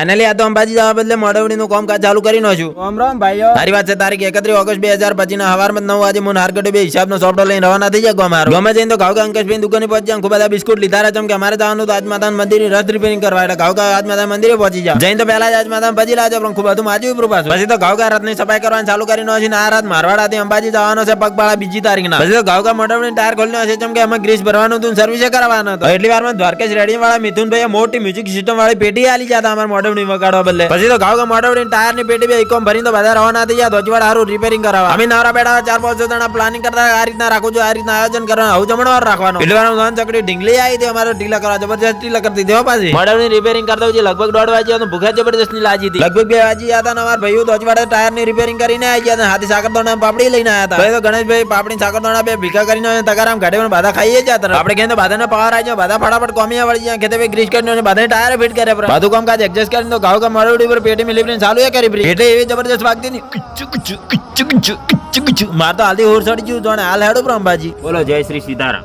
Finally આ તો અંબાજી જવા બદલે મોડવડીનું કામકાજ ચાલુ કરી નાખ્યું. રામ રામ ભાઈઓ. તારી વાત છે. તારીખ 31 ઓગસ્ટ 2025 ના હવારમાં 9 વાગે હું નારગઢ બે હિસાબનો સોફ્ટવેર લઈને રવાના થઈ જાય. મારો ગમે જઈને તો ઘાવકા અંકશભાઈ દુકાને પહોંચી જાય. ખૂબ બધા બિસ્કુટ લીધા રહ્યા કે અમારે જવાનું તો આજ માતા મંદિર રથ રિપેરિંગ કરવા એટલે ઘાવકા આજ માતા મંદિરે પહોંચી જાય. જઈને તો પહેલા જ આજ માતા પછી લાવજો પણ ખૂબ બધું માજ્યું ઉપર પાછું. પછી તો ઘાવકા રથની સફાઈ કરવાની ચાલુ કરી નાખી. આ રાત મારવાડાથી અંબાજી જવાનો છે પગપાળા બીજી તારીખના. પછી તો ઘાવકા મોડવડી ટાયર ખોલીને હશે કેમ કે અમે ગ્રીસ ભરવાનું હતું સર્વિસ કરવાનો હતો. એટલી વારમાં દ્વારકેશ રેડી વાળા મિથુનભાઈ મોટી મ્યુઝિક સિસ્ટમ વાળી પેટી આલી જતા અમારે મોડવડી વગાડવા બદલે. પછી તો ઘાવકા મોડવડી ટાયર ની પેટી બે ઇકોમ ભરીને તો બધા રવાના થઈ ગયા. ધોજવાડ હારું રિપેરિંગ કરાવવા. અમે નવરા બેડા 4-5 જણા પ્લાનિંગ કરતા આ રીતના રાખવું જોઈએ, આ રીતના આયોજન કરવાનું, આવું જમણવાર રાખવાનું. એટલી વાર ધોન ચકડી ઢીંગલી આવી હતી અમારે ઢીલા કરવા જબરજસ્ત ઢીલા કરતી હતી. પાછી મોડવડી રિપેરિંગ કરતા હોય લગભગ 1:30 વાગ્યા તો ભૂખા જબરજસ્ત ની લાજી હતી. લગભગ 2 વાગી હતા ને અમારા ભાઈઓ ધોજવાડ ટાયર ની રિપેરિંગ કરીને આવી ગયા. હાથી સાકરદોણા પાપડી લઈને આવ્યા હતા. તો ગણેશભાઈ પાપડી સાકરદોણા બે ભીખા કરીને તગારામ ગાડી માં બાધા ખાઈએ જતા. આપણે કહે તો બાધાને પાવર આવી જાય, બાધા ફટાફટ કોમિયા વળી જાય. ખેતે ગ્રીસ કરીને બાધા ટાયર ફિટ કરે બધું કામ કાજ એડજસ્ટ કરીને તો ઘાવકા મોડવડી પર પેટી મિલી ચાલુ કરી એટલે એવી જબરજસ્ત વાગતી ની માર તો હાલથી હોર ચડી ગયું. હાલ હેડો અંબાજી. બોલો જય શ્રી સીતારામ.